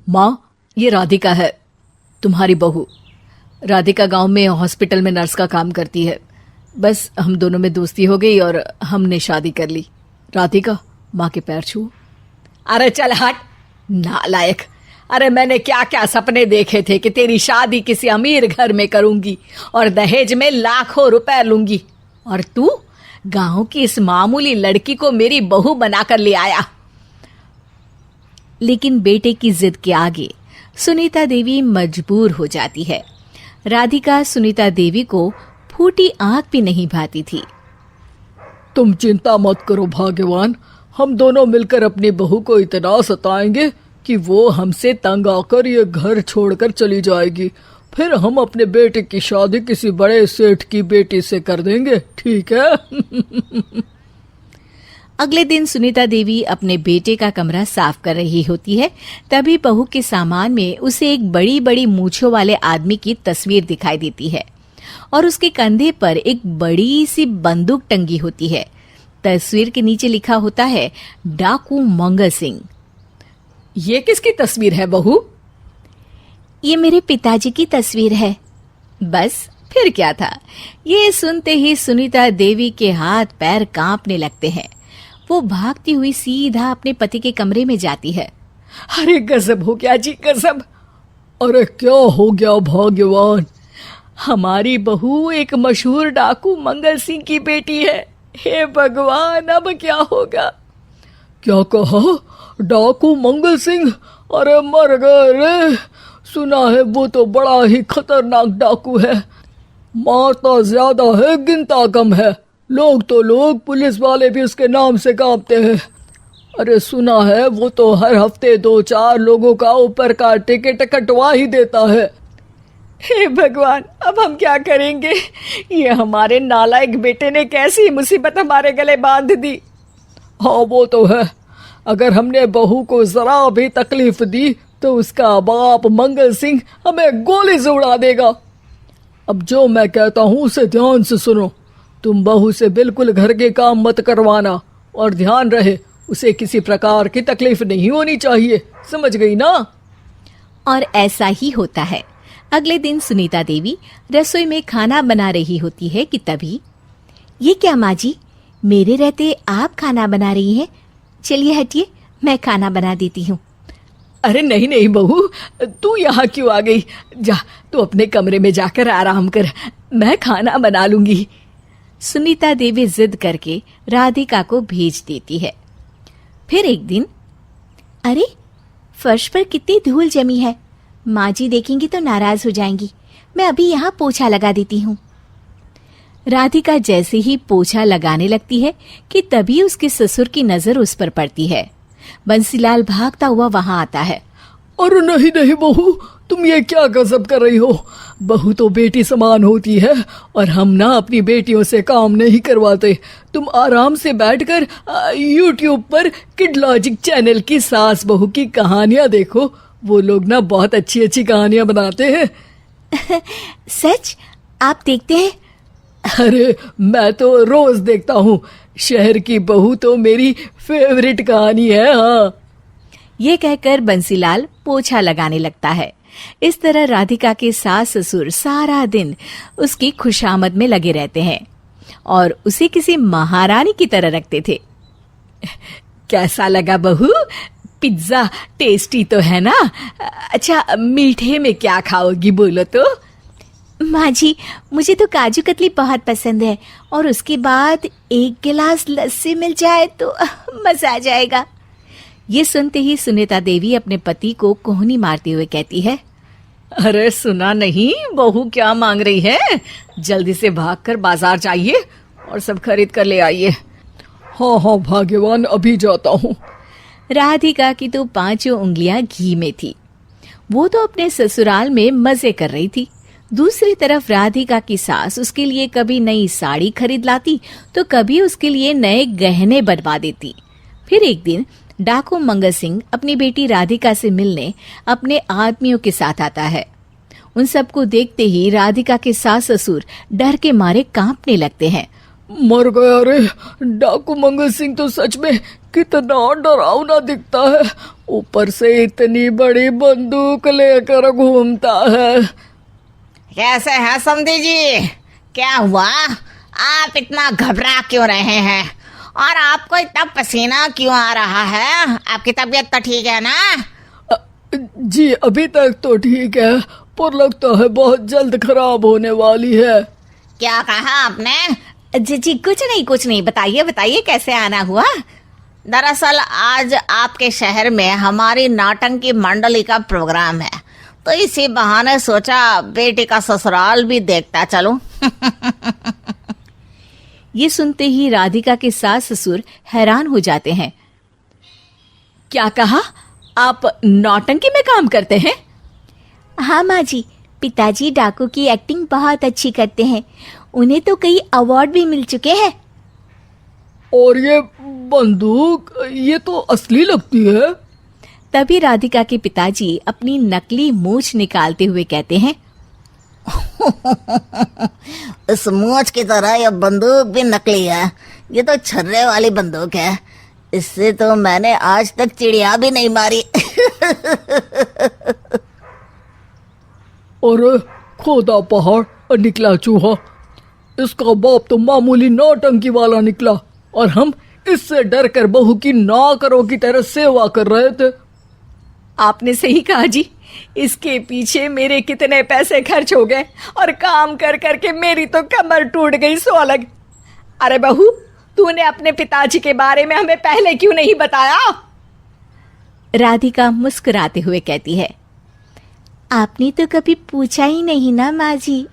माँ, ये राधिका है, तुम्हारी बहू। राधिका गांव में हॉस्पिटल में नर्स का काम करती है। बस हम दोनों में दोस्ती हो गई और हमने शादी कर ली। राधिका, माँ के पैर छू। अरे चल हट नालायक। अरे मैंने क्या क्या सपने देखे थे कि तेरी शादी किसी अमीर घर में करूंगी और दहेज में लाखों रुपए लूंगी, और तू गांव की इस मामूली लड़की को मेरी बहू बनाकर ले आया। लेकिन बेटे की जिद के आगे सुनीता देवी मजबूर हो जाती है। राधिका सुनीता देवी को फूटी आंख भी नहीं भाती थी। तुम चिंता मत करो भाग्यवान, हम दोनों मिलकर अपनी बहू को इतना सताएंगे कि वो हमसे तंग आकर ये घर छोड़कर चली जाएगी। फिर हम अपने बेटे की शादी किसी बड़े सेठ की बेटी से कर देंगे, ठीक है? अगले दिन सुनीता देवी अपने बेटे का कमरा साफ कर रही होती है। तभी बहू के सामान में उसे एक बड़ी बड़ी मूंछों वाले आदमी की तस्वीर दिखाई देती है और उसके कंधे पर एक बड़ी सी बंदूक टंगी होती है। तस्वीर के नीचे लिखा होता है डाकू मंगल सिंह। ये किसकी तस्वीर है बहू? ये मेरे पिताजी की तस्वीर है। बस फिर क्या था। ये सुनते ही सुनीता देवी के हाथ पैर कांपने लगते हैं। वो भागती हुई सीधा अपने पति के कमरे में जाती है। अरे गजब हो गया जी, गजब। अरे क्या हो गया भाग्यवान? हमारी बहू एक मशहूर डाकू मंगल सिंह की बेटी है। हे भगवान, अब क्या होगा? क्या कहा? डाकू मंगल सिंह? अरे मर गए रे। सुना है वो तो बड़ा ही खतरनाक डाकू है, मारता ज्यादा है गिनता कम है। लोग पुलिस वाले भी उसके नाम से कांपते हैं। अरे सुना है वो तो हर हफ्ते 2-4 लोगों का ऊपर का टिकट कटवा ही देता है। हे भगवान, अब हम क्या करेंगे? ये हमारे नालायक बेटे ने कैसी मुसीबत हमारे गले बांध दी। हाँ वो तो है, अगर हमने बहू को जरा भी तकलीफ दी तो उसका बाप मंगल सिंह हमें गोली से उड़ा देगा। अब जो मैं कहता हूँ उसे ध्यान से सुनो। तुम बहू से बिल्कुल घर के काम मत करवाना, और ध्यान रहे उसे किसी प्रकार की तकलीफ नहीं होनी चाहिए, समझ गई ना? और ऐसा ही होता है। अगले दिन सुनीता देवी रसोई में खाना बना रही होती है कि तभी, ये क्या माँ जी, मेरे रहते आप खाना बना रही हैं? चलिए हटिए, मैं खाना बना देती हूँ। अरे नहीं नहीं बहू, तू यहाँ क्यों आ गई? जा, तू अपने कमरे में जाकर आराम कर, मैं खाना बना लूंगी। सुनीता देवी जिद करके राधिका को भेज देती है। फिर एक दिन, अरे फर्श पर कितनी धूल जमी है, माँ जी देखेंगी तो नाराज हो जाएंगी, मैं अभी यहाँ पोछा लगा देती हूँ। राधिका जैसे ही पोछा लगाने लगती है कि तभी उसके ससुर की नजर उस पर पड़ती है। बंसीलाल भागता हुआ वहां आता है। अरे नहीं नहीं बहू, तुम ये क्या गजब कर रही हो? बहू तो बेटी समान होती है और हम ना अपनी बेटियों से काम नहीं करवाते। तुम आराम से बैठकर यूट्यूब पर किड लॉजिक चैनल की सास बहू की कहानियां देखो। वो लोग ना बहुत अच्छी अच्छी कहानियां बनाते हैं। सच? आप देखते हैं? अरे मैं तो रोज देखता हूँ। शहर की बहू तो मेरी फेवरेट कहानी है। हाँ, ये कहकर बंसीलाल पोछा लगाने लगता है। इस तरह राधिका के सास ससुर सारा दिन उसकी खुशामद में लगे रहते हैं और उसे किसी महारानी की तरह रखते थे। कैसा लगा बहू? पिज्जा टेस्टी तो है ना? अच्छा, मीठे में क्या खाओगी बोलो तो? माँ जी, मुझे तो काजू कतली बहुत पसंद है और उसके बाद 1 गिलास लस्सी मिल जाए तो मजा आ जाएगा। ये सुनते ही सुनीता देवी अपने पति को कोहनी मारते हुए कहती है, अरे सुना नहीं, बहू क्या मांग रही है? जल्दी से भागकर बाजार जाइए और सब खरीद कर ले आइए। हाँ हाँ भाग्यवान, अभी जाता हूँ। राधिका की तो 5 उंगलियां घी में थी। वो तो अपने ससुराल में मजे कर रही थी। दूसरी तरफ राधिका की सास उसके लिए कभी नई साड़ी खरीद लाती तो कभी उसके लिए नए गहने बनवा देती। फिर एक दिन डाकू मंगल सिंह अपनी बेटी राधिका से मिलने अपने आदमियों के साथ आता है। उन सबको देखते ही राधिका के सास ससुर डर के मारे कांपने लगते हैं। मर गया रे, डाकू मंगल सिंह तो सच में कितना डरावना दिखता है, ऊपर से इतनी बड़ी बंदूक लेकर घूमता है। कैसे हैं समधी जी? क्या हुआ? आप इतना घबरा क्यों रहे हैं? और आपको इतना पसीना क्यों आ रहा है? आपकी तबीयत तो ठीक है ना? जी अभी तक तो ठीक है, पर लगता है बहुत जल्द खराब होने वाली है। क्या कहा आपने? जी जी कुछ नहीं, बताइए बताइए कैसे आना हुआ। दरअसल आज आपके शहर में हमारी नाटंकी मंडली का प्रोग्राम है, तो इसी बहाने सोचा बेटी का ससुराल भी देखता चलूं। ये सुनते ही राधिका के सास ससुर हैरान हो जाते हैं। क्या कहा? आप नौटंकी में काम करते हैं? हाँ माँ जी, पिताजी डाकू की एक्टिंग बहुत अच्छी करते हैं, उन्हें तो कई अवार्ड भी मिल चुके हैं। और ये बंदूक, ये तो असली लगती है। तभी राधिका के पिताजी अपनी नकली मूंछ निकालते हुए कहते हैं, इस मूंछ की तरह यह बंदूक भी नकली है। ये तो छर्रे वाली बंदूक है, इससे तो मैंने आज तक चिड़िया भी नहीं मारी। और खोदा पहाड़ निकला चूहा, इसका बाप तो मामूली नौटंकी वाला निकला, और हम इससे डर कर बहू की नौकरों की तरह सेवा कर रहे थे। आपने सही कहा जी, इसके पीछे मेरे कितने पैसे खर्च हो गए, और काम कर करके मेरी तो कमर टूट गई सो अलग। अरे बहू, तूने अपने पिताजी के बारे में हमें पहले क्यों नहीं बताया? राधिका मुस्कुराते हुए कहती है, आपने तो कभी पूछा ही नहीं ना माँ जी।